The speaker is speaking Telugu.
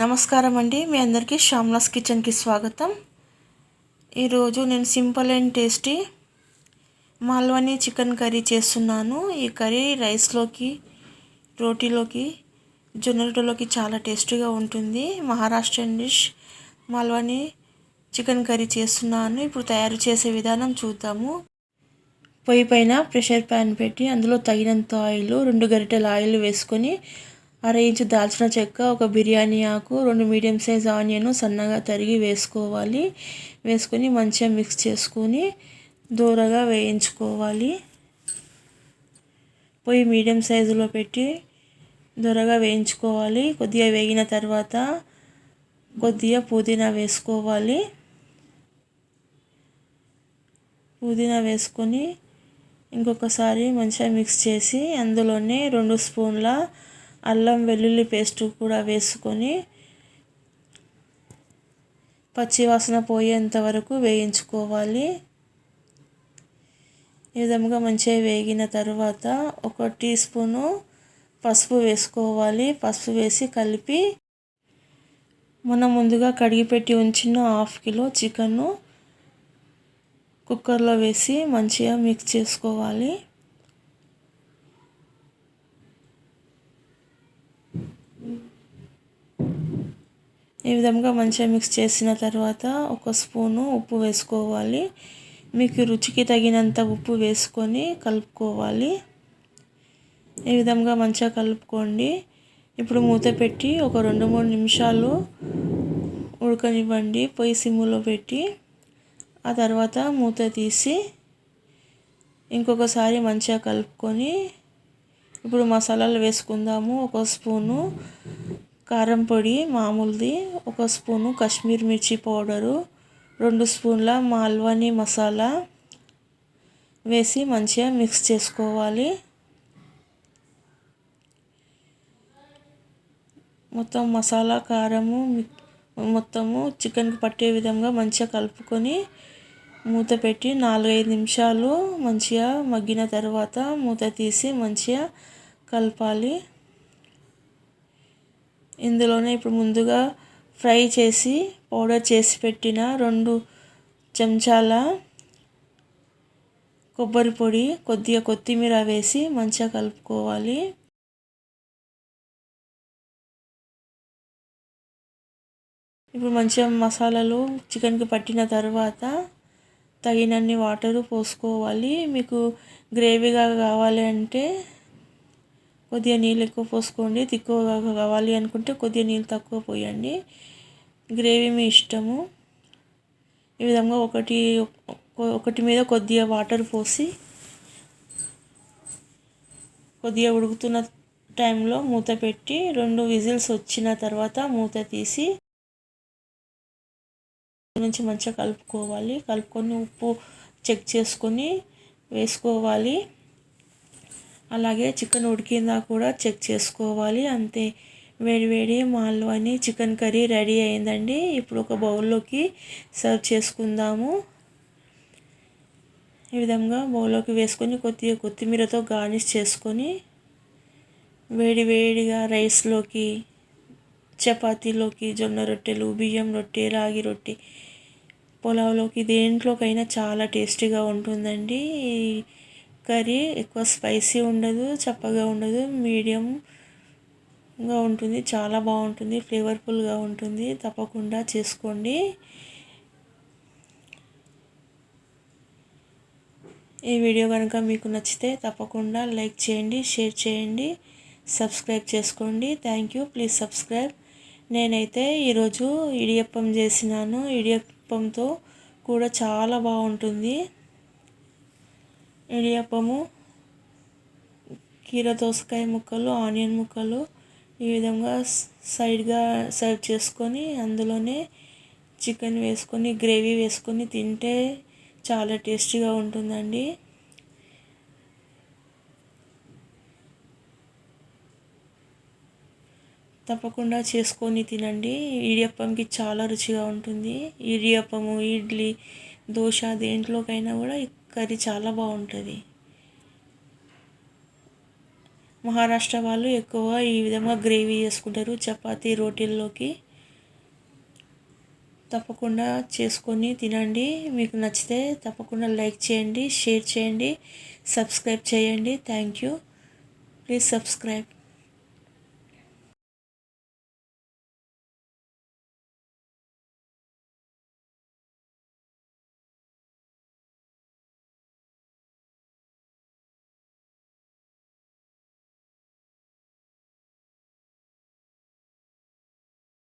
నమస్కారం అండి, మీ అందరికీ శ్యామ్లాస్ కిచెన్కి స్వాగతం. ఈరోజు నేను simple and tasty Malvani chicken curry చేస్తున్నాను. ఈ కర్రీ రైస్లోకి, రోటీలోకి, జొన్న రొట్టెలోకి చాలా టేస్టీగా ఉంటుంది. మహారాష్ట్రన్ డిష్ మాల్వని చికెన్ కర్రీ చేస్తున్నాను. ఇప్పుడు తయారు చేసే విధానం చూద్దాము. పొయ్యి పైన ప్రెషర్ ప్యాన్ పెట్టి అందులో తగినంత ఆయిల్, 2 గరిటెల ఆయిల్ వేసుకొని, అర ఇంచు దాల్చిన చెక్క, ఒక బిర్యానీ ఆకు, 2 మీడియం సైజ్ ఆనియన్ సన్నగా తరిగి వేసుకోవాలి. వేసుకొని మంచిగా మిక్స్ చేసుకొని దూరగా వేయించుకోవాలి. పొయ్యి మీడియం సైజులో పెట్టి దూరగా వేయించుకోవాలి. కొద్దిగా వేగిన తర్వాత కొద్దిగా పుదీనా వేసుకోవాలి. పుదీనా వేసుకొని ఇంకొకసారి మంచిగా మిక్స్ చేసి అందులోనే 2 స్పూన్ల అల్లం వెల్లుల్లి పేస్ట్ కూడా వేసుకొని పచ్చివాసన పోయేంత వరకు వేయించుకోవాలి. ఈ విధంగా మంచిగా వేగిన తర్వాత 1 టీ స్పూను పసుపు వేసుకోవాలి. పసుపు వేసి కలిపి మనం ముందుగా కడిగి పెట్టి ఉంచిన 1/2 కిలో చికెన్ను కుక్కర్లో వేసి మంచిగా మిక్స్ చేసుకోవాలి. ఈ విధంగా మంచిగా మిక్స్ చేసిన తర్వాత 1 స్పూను ఉప్పు వేసుకోవాలి. మీకు రుచికి తగినంత ఉప్పు వేసుకొని కలుపుకోవాలి. ఈ విధంగా మంచిగా కలుపుకోండి. ఇప్పుడు మూత పెట్టి ఒక 2-3 నిమిషాలు ఉడకనివ్వండి, పొయ్యి సిమ్ములో పెట్టి. ఆ తర్వాత మూత తీసి ఇంకొకసారి మంచిగా కలుపుకొని ఇప్పుడు మసాలాలు వేసుకుందాము. 1 స్పూను కారం పొడి మామూలుది, 1 స్పూను కాశ్మీర్ మిర్చి పౌడరు, 2 స్పూన్ల మాల్వని మసాలా వేసి మంచిగా మిక్స్ చేసుకోవాలి. మొత్తం మసాలా కారము మొత్తము చికెన్కి పట్టే విధంగా మంచిగా కలుపుకొని మూత పెట్టి 4-5 నిమిషాలు మంచిగా మగ్గిన తర్వాత మూత తీసి మంచిగా కలపాలి. ఇందులోనే ఇప్పుడు ముందుగా ఫ్రై చేసి పౌడర్ చేసి పెట్టిన 2 చెంచాల కొబ్బరి పొడి, కొద్దిగా కొత్తిమీర వేసి మంచిగా కలుపుకోవాలి. ఇప్పుడు మంచిగా మసాలాలు చికెన్కి పట్టిన తర్వాత తగినన్ని వాటరు పోసుకోవాలి. మీకు గ్రేవీగా కావాలి అంటే కొద్దిగా నీళ్ళు ఎక్కువ పోసుకోండి, తిక్కువగా కావాలి అనుకుంటే కొద్దిగా నీళ్ళు తక్కువ పోయండి. గ్రేవీ మీ ఇష్టము. ఈ విధంగా ఒకటి మీద కొద్దిగా వాటర్ పోసి కొద్దిగా ఉడుకుతున్న టైంలో మూత పెట్టి 2 విజిల్స్ వచ్చిన తర్వాత మూత తీసి నుంచి మంచిగా కలుపుకోవాలి. కలుపుకొని ఉప్పు చెక్ చేసుకొని వేసుకోవాలి. అలాగే చికెన్ ఉడికిందా కూడా చెక్ చేసుకోవాలి. అంతే, వేడి మాల్వని చికెన్ కర్రీ రెడీ అయిందండి. ఇప్పుడు ఒక బౌల్లోకి సర్వ్ చేసుకుందాము. ఈ విధంగా బౌల్లోకి వేసుకొని కొద్దిగా కొత్తిమీరతో గార్నిష్ చేసుకొని వేడిగా రైస్లోకి, చపాతీలోకి, జొన్న రొట్టెలు, బియ్యం రొట్టె, రాగి రొట్టె, పులావ్లోకి దేంట్లోకైనా చాలా టేస్టీగా ఉంటుందండి. ఈ కర్రీ ఎక్కువ స్పైసీ ఉండదు, చప్పగా ఉండదు, మీడియంగా ఉంటుంది. చాలా బాగుంటుంది, ఫ్లేవర్ఫుల్గా ఉంటుంది. తప్పకుండా చేసుకోండి. ఈ వీడియో కనుక మీకు నచ్చితే తప్పకుండా లైక్ చేయండి, షేర్ చేయండి, సబ్స్క్రైబ్ చేసుకోండి. Thank you, please subscribe. నేనైతే ఈరోజు ఇడియప్పం చేసినాను. ఇడియప్పంతో కూడా చాలా బాగుంటుంది. ఇడియప్పము కీర దోసకాయ ముక్కలు, ఆనియన్ ముక్కలు ఈ విధంగా సైడ్గా సర్వ్ చేసుకొని అందులోనే చికెన్ వేసుకొని గ్రేవీ వేసుకొని తింటే చాలా టేస్టీగా ఉంటుందండి. తప్పకుండా చేసుకొని తినండి. ఇడియప్పంకి చాలా రుచిగా ఉంటుంది. ఇడియప్పము, ఇడ్లీ, దోశ దేంట్లోకైనా కూడా ఈ కర్రీ చాలా బాగుంటుంది. మహారాష్ట్ర వాళ్ళు ఎక్కువ ఈ విధంగా గ్రేవీ చేసుకుంటారు చపాతీ రోటీల్లోకి. తప్పకుండా చేసుకొని తినండి. మీకు నచ్చితే తప్పకుండా లైక్ చేయండి, షేర్ చేయండి, సబ్స్క్రైబ్ చేయండి. Thank you. Please subscribe.